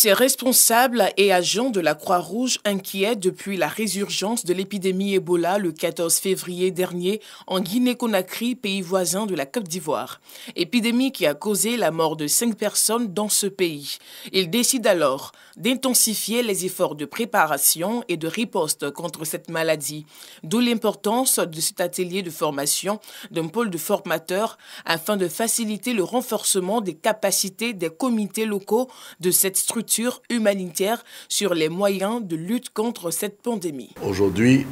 Ces responsables et agents de la Croix-Rouge inquiets depuis la résurgence de l'épidémie Ebola le 14 février dernier en Guinée-Conakry, pays voisin de la Côte d'Ivoire. Épidémie qui a causé la mort de 5 personnes dans ce pays. Ils décident alors d'intensifier les efforts de préparation et de riposte contre cette maladie. D'où l'importance de cet atelier de formation d'un pôle de formateurs afin de faciliter le renforcement des capacités des comités locaux de cette structure humanitaire sur les moyens de lutte contre cette pandémie. Aujourd'hui,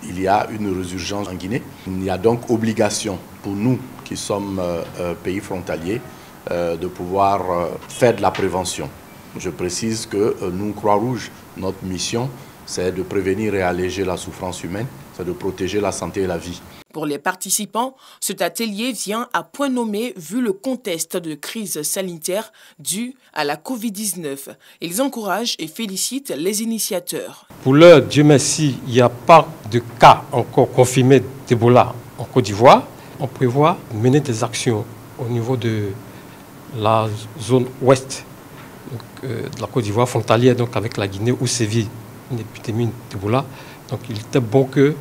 il y a une résurgence en Guinée. Il y a donc obligation pour nous qui sommes pays frontaliers de pouvoir faire de la prévention. Je précise que nous, Croix-Rouge, notre mission, c'est de prévenir et alléger la souffrance humaine, c'est de protéger la santé et la vie. Pour les participants, cet atelier vient à point nommé vu le contexte de crise sanitaire due à la Covid-19. Ils encouragent et félicitent les initiateurs. Pour l'heure, Dieu merci, il n'y a pas de cas encore confirmés d'Ebola en Côte d'Ivoire. On prévoit mener des actions au niveau de la zone ouest de la Côte d'Ivoire, frontalière donc avec la Guinée où sévit une épidémie d'Ebola. Donc il était bon que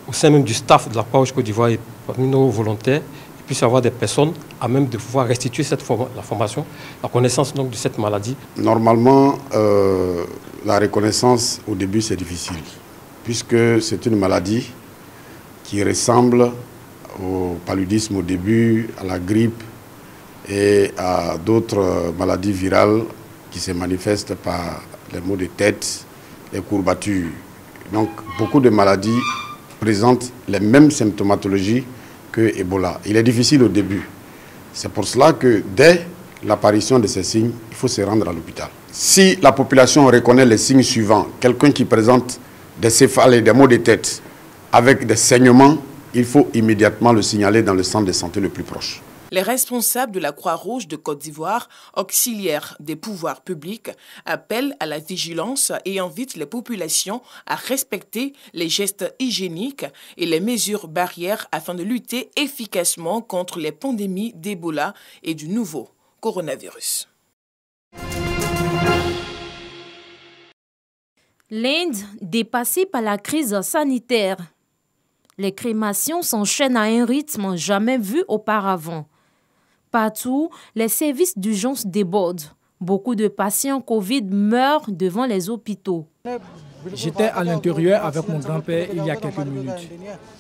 au sein même du staff de la Croix-Rouge Côte d'Ivoire et parmi nos volontaires, il puisse y avoir des personnes à même de pouvoir restituer la formation, la connaissance donc de cette maladie. Normalement, la reconnaissance au début c'est difficile, puisque c'est une maladie qui ressemble au paludisme au début, à la grippe et à d'autres maladies virales qui se manifestent par les maux de tête, les courbatures. Donc beaucoup de maladies présentent les mêmes symptomatologies que Ebola. Il est difficile au début. C'est pour cela que dès l'apparition de ces signes, il faut se rendre à l'hôpital. Si la population reconnaît les signes suivants, quelqu'un qui présente des céphalées, des maux de tête, avec des saignements, il faut immédiatement le signaler dans le centre de santé le plus proche. Les responsables de la Croix-Rouge de Côte d'Ivoire, auxiliaires des pouvoirs publics, appellent à la vigilance et invitent les populations à respecter les gestes hygiéniques et les mesures barrières afin de lutter efficacement contre les pandémies d'Ebola et du nouveau coronavirus. L'Inde dépassée par la crise sanitaire. Les crémations s'enchaînent à un rythme jamais vu auparavant. Partout, les services d'urgence débordent. Beaucoup de patients Covid meurent devant les hôpitaux. J'étais à l'intérieur avec mon grand-père il y a quelques minutes.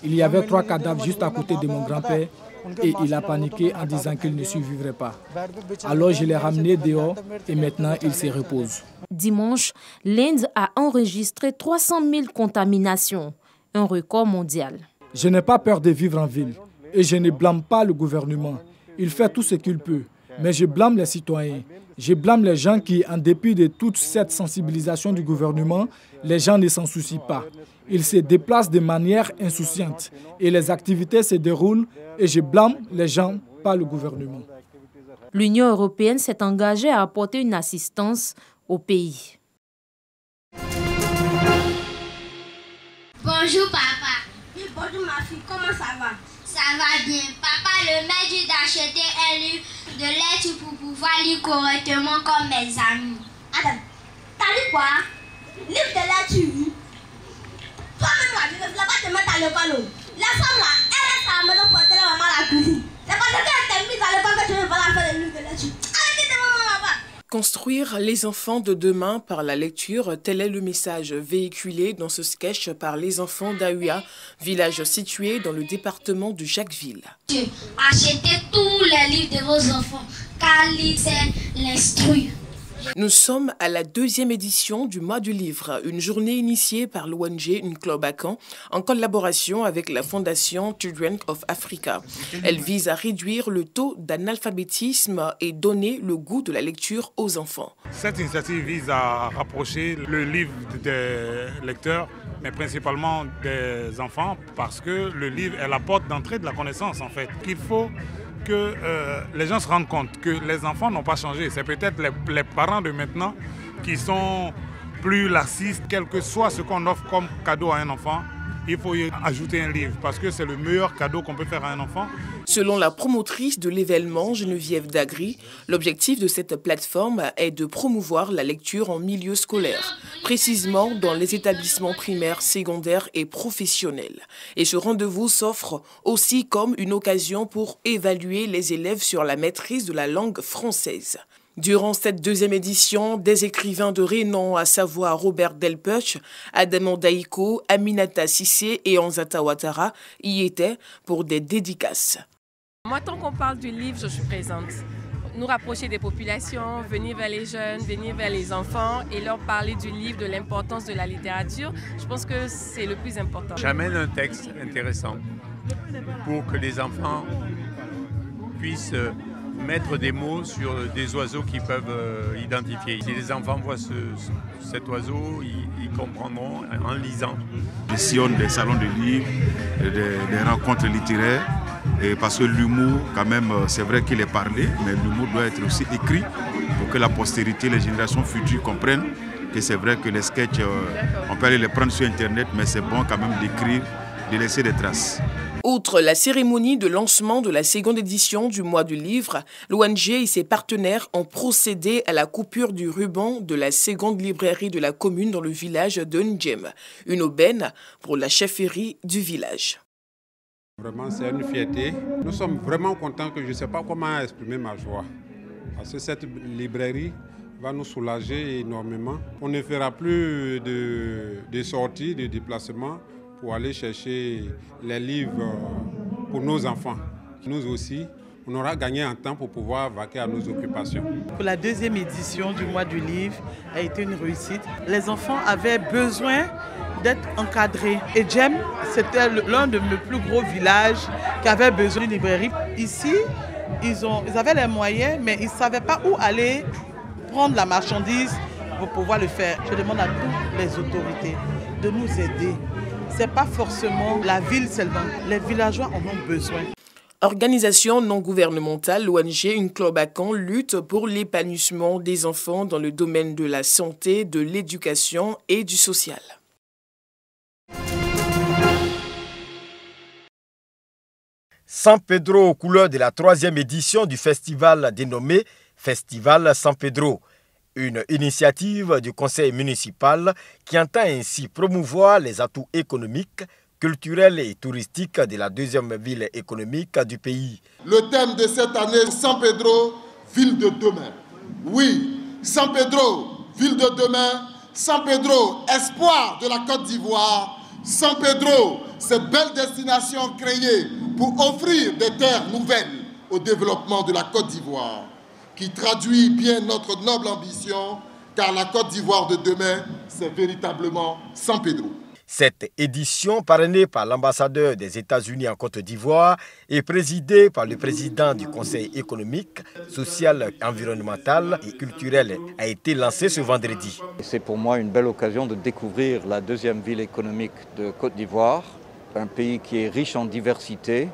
Il y avait 3 cadavres juste à côté de mon grand-père et il a paniqué en disant qu'il ne survivrait pas. Alors je l'ai ramené dehors et maintenant il se repose. Dimanche, l'Inde a enregistré 300 000 contaminations, un record mondial. Je n'ai pas peur de vivre en ville et je ne blâme pas le gouvernement. Il fait tout ce qu'il peut, mais je blâme les citoyens. Je blâme les gens qui, en dépit de toute cette sensibilisation du gouvernement, les gens ne s'en soucient pas. Ils se déplacent de manière insouciante et les activités se déroulent et je blâme les gens, pas le gouvernement. L'Union européenne s'est engagée à apporter une assistance au pays. Bonjour papa. Bonjour ma fille, comment ça va? Ça va bien. Papa, le maître dit d'acheter un livre de lettres pour pouvoir lire correctement comme mes amis. Adam, t'as lu quoi? Livre de lettres. Toi-même là, je ne voulais pas te mettre à l'école. La femme là, elle reste à la maison pour aider la maman à la cuisine. C'est parce qu'elle t'a mise à l'école que tu ne veux pas la faire le livre de lettres. Allez, quitte maman là-bas. Construire les enfants de demain par la lecture, tel est le message véhiculé dans ce sketch par les enfants d'Aouya, village situé dans le département de Jacquesville. Achetez tous les livres de vos enfants, car lire c'est l'instruire. Nous sommes à la 2e édition du mois du livre, une journée initiée par l'ONG Unclobacan en collaboration avec la fondation Children of Africa. Elle vise à réduire le taux d'analphabétisme et donner le goût de la lecture aux enfants. Cette initiative vise à rapprocher le livre des lecteurs, mais principalement des enfants, parce que le livre est la porte d'entrée de la connaissance en fait. Il faut que les gens se rendent compte que les enfants n'ont pas changé. C'est peut-être les parents de maintenant qui sont plus laxistes, quel que soit ce qu'on offre comme cadeau à un enfant. il faut y ajouter un livre parce que c'est le meilleur cadeau qu'on peut faire à un enfant. Selon la promotrice de l'événement, Geneviève Dagri, l'objectif de cette plateforme est de promouvoir la lecture en milieu scolaire, précisément dans les établissements primaires, secondaires et professionnels. Et ce rendez-vous s'offre aussi comme une occasion pour évaluer les élèves sur la maîtrise de la langue française. Durant cette deuxième édition, des écrivains de renom, à savoir Robert Delpech, Adama Daïko, Aminata Sissé et Anzata Ouattara, y étaient pour des dédicaces. Moi, tant qu'on parle du livre, je suis présente. Nous rapprocher des populations, venir vers les jeunes, venir vers les enfants et leur parler du livre, de l'importance de la littérature, je pense que c'est le plus important. J'amène un texte intéressant pour que les enfants puissent mettre des mots sur des oiseaux qu'ils peuvent identifier. Si les enfants voient cet oiseau, ils comprendront en lisant. Je sillonne des salons de livres, des rencontres littéraires, et parce que l'humour, quand même, c'est vrai qu'il est parlé, mais l'humour doit être aussi écrit pour que la postérité, les générations futures comprennent que c'est vrai que les sketchs, on peut aller les prendre sur Internet, mais c'est bon quand même d'écrire, de laisser des traces. Outre la cérémonie de lancement de la seconde édition du mois du livre, l'ONG et ses partenaires ont procédé à la coupure du ruban de la seconde librairie de la commune dans le village de Ndjem, une aubaine pour la chefferie du village. Vraiment, c'est une fierté. Nous sommes vraiment contents que je ne sais pas comment exprimer ma joie. Parce que cette librairie va nous soulager énormément. On ne fera plus de sorties, de déplacements pour aller chercher les livres pour nos enfants. Nous aussi, on aura gagné un temps pour pouvoir vaquer à nos occupations. Pour la deuxième édition du mois du livre a été une réussite. Les enfants avaient besoin d'être encadrés. Et Ndjem, c'était l'un de mes plus gros villages qui avait besoin d'une librairie. Ici, ils avaient les moyens, mais ils ne savaient pas où aller prendre la marchandise pour pouvoir le faire. Je demande à toutes les autorités de nous aider. Ce n'est pas forcément la ville seulement. Les villageois en ont besoin. Organisation non gouvernementale, l'ONG Unclobacan lutte pour l'épanouissement des enfants dans le domaine de la santé, de l'éducation et du social. San Pedro aux couleurs de la 3e édition du festival dénommé Festival San Pedro. Une initiative du conseil municipal qui entend ainsi promouvoir les atouts économiques, culturels et touristiques de la deuxième ville économique du pays. Le thème de cette année, San Pedro, ville de demain. Oui, San Pedro, ville de demain. San Pedro, espoir de la Côte d'Ivoire. San Pedro, cette belle destination créée pour offrir des terres nouvelles au développement de la Côte d'Ivoire, qui traduit bien notre noble ambition, car la Côte d'Ivoire de demain, c'est véritablement San Pedro. Cette édition, parrainée par l'ambassadeur des États-Unis en Côte d'Ivoire et présidée par le président du Conseil économique, social, environnemental et culturel, a été lancée ce vendredi. C'est pour moi une belle occasion de découvrir la deuxième ville économique de Côte d'Ivoire, un pays qui est riche en diversité.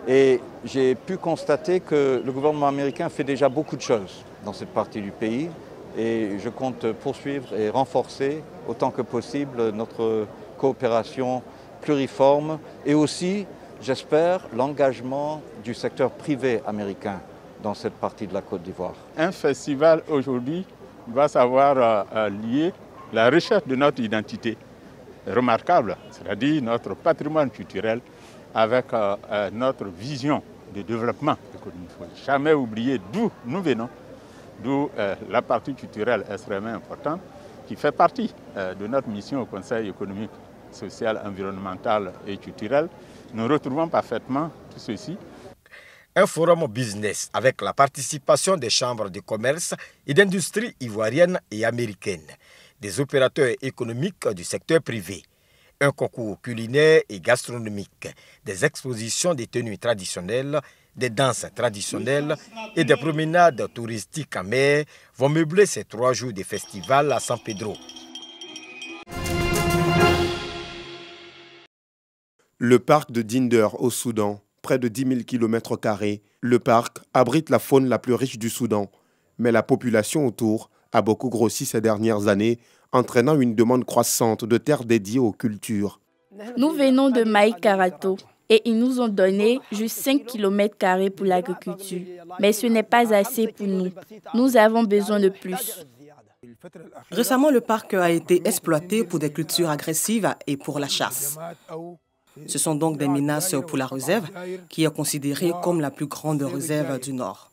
Et j'ai pu constater que le gouvernement américain fait déjà beaucoup de choses dans cette partie du pays. Et je compte poursuivre et renforcer autant que possible notre coopération pluriforme et aussi, j'espère, l'engagement du secteur privé américain dans cette partie de la Côte d'Ivoire. Un festival aujourd'hui va savoir lier la recherche de notre identité remarquable, c'est-à-dire notre patrimoine culturel, avec notre vision de développement. Il ne faut jamais oublier d'où nous venons, d'où la partie culturelle extrêmement importante, qui fait partie de notre mission au Conseil économique, social, environnemental et culturel. Nous retrouvons parfaitement tout ceci. Un forum business avec la participation des chambres de commerce et d'industrie ivoiriennes et américaines, des opérateurs économiques du secteur privé, un concours culinaire et gastronomique, des expositions des tenues traditionnelles, des danses traditionnelles et des promenades touristiques en mer vont meubler ces 3 jours de festival à San Pedro. Le parc de Dinder au Soudan, près de 10 000 km², le parc abrite la faune la plus riche du Soudan. Mais la population autour a beaucoup grossi ces dernières années, entraînant une demande croissante de terres dédiées aux cultures. Nous venons de Maïkarato et ils nous ont donné juste 5 km² pour l'agriculture. Mais ce n'est pas assez pour nous. Nous avons besoin de plus. Récemment, le parc a été exploité pour des cultures agressives et pour la chasse. Ce sont donc des menaces pour la réserve, qui est considérée comme la plus grande réserve du Nord.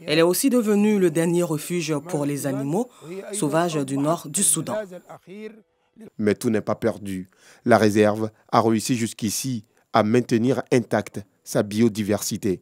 Elle est aussi devenue le dernier refuge pour les animaux sauvages du nord du Soudan. Mais tout n'est pas perdu. La réserve a réussi jusqu'ici à maintenir intacte sa biodiversité.